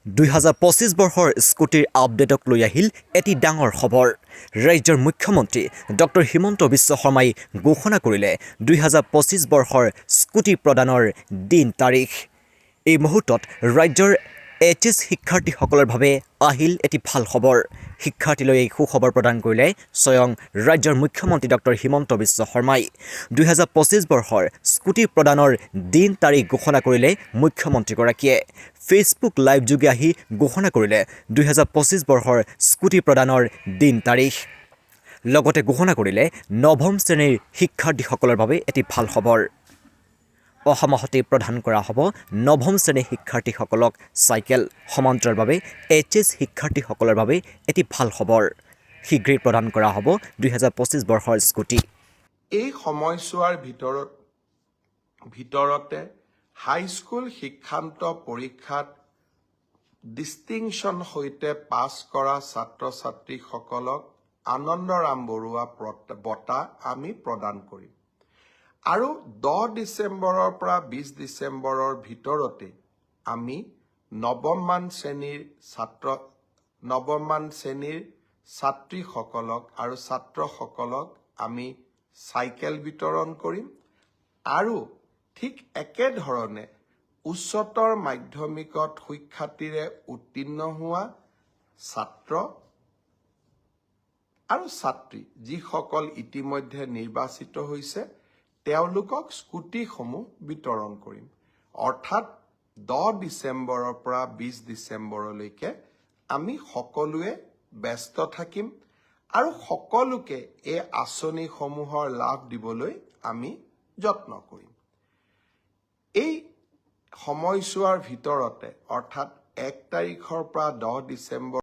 2025 বৰ্ষৰ স্কুটিৰ আপডেটক লৈ আহিল এটি ডাঙৰ খবৰ। ৰাজ্যৰ মুখ্যমন্ত্ৰী ডক্টৰ হিমন্ত বিশ্ব শৰ্মাই ঘোষণা কৰিলে 2025 বৰ্ষৰ স্কুটি প্ৰদানৰ দিন তাৰিখ। এই মুহূৰ্তত ৰাজ্যৰ HS শিক্ষাৰ্থীসকলৰ বাবে আহিল এটি ভাল খবৰ। শিক্ষাৰ্থীলৈ এই সুখবৰ প্ৰদান কৰিলে স্বয়ং ৰাজ্যৰ মুখ্যমন্ত্ৰী ডক্টৰ হিমন্ত বিশ্ব শৰ্মাই। 2025 বৰ্ষৰ স্কুটি প্ৰদানৰ দিন তাৰিখ ঘোষণা কৰিলে মুখ্যমন্ত্ৰীগৰাকীয়ে। ফেচবুক লাইভ যোগে আহি ঘোষণা কৰিলে 2025 বৰ্ষৰ স্কুটি প্ৰদানৰ দিন তাৰিখ। লগতে ঘোষণা কৰিলে নৱম শ্ৰেণীৰ শিক্ষাৰ্থীসকলৰ বাবে এটি ভাল খবৰ। অহা মাহতে প্ৰদান কৰা হ'ব নৱম শ্ৰেণীৰ শিক্ষাৰ্থীসকলক চাইকেল। সমান্তৰালভাৱে HS শিক্ষাৰ্থীসকলৰ বাবে এটি ভাল খবৰ। শীঘ্ৰেই প্ৰদান কৰা হ'ব 2025 বৰ্ষৰ স্কুটি। এই সময়ছোৱাৰ ভিতৰতে হাইস্কুল শিক্ষান্ত পৰীক্ষাত ডিষ্টিংশ্যন সৈতে পাছ কৰা ছাত্ৰ ছাত্ৰীসকলক আনন্দৰাম বৰুৱা বঁটা আমি প্ৰদান কৰিম। আৰু 10 ডিচেম্বৰৰ পৰা 20 ডিচেম্বৰৰ ভিতৰতে আমি নৱমমান শ্ৰেণীৰ ছাত্ৰীসকলক আৰু ছাত্ৰসকলক আমি চাইকেল বিতৰণ কৰিম। আৰু ঠিক একেধৰণে উচ্চতৰ মাধ্যমিকত সুখ্যাতিৰে উত্তীৰ্ণ হোৱা ছাত্ৰ আৰু ছাত্ৰী যিসকল ইতিমধ্যে নিৰ্বাচিত হৈছে তেওঁলোকক স্কুটিসমূহ বিতৰণ কৰিম। অৰ্থাৎ 10 ডিচেম্বৰৰ পৰা 20 ডিচেম্বৰলৈকে আমি সকলোৱে ব্যস্ত থাকিম আৰু সকলোকে এই আঁচনিসমূহৰ লাভ দিবলৈ আমি যত্ন কৰিম। এই সময়ছোৱাৰ ভিতৰতে অৰ্থাৎ 1 তাৰিখৰ পৰা 10 ডিচেম্বৰ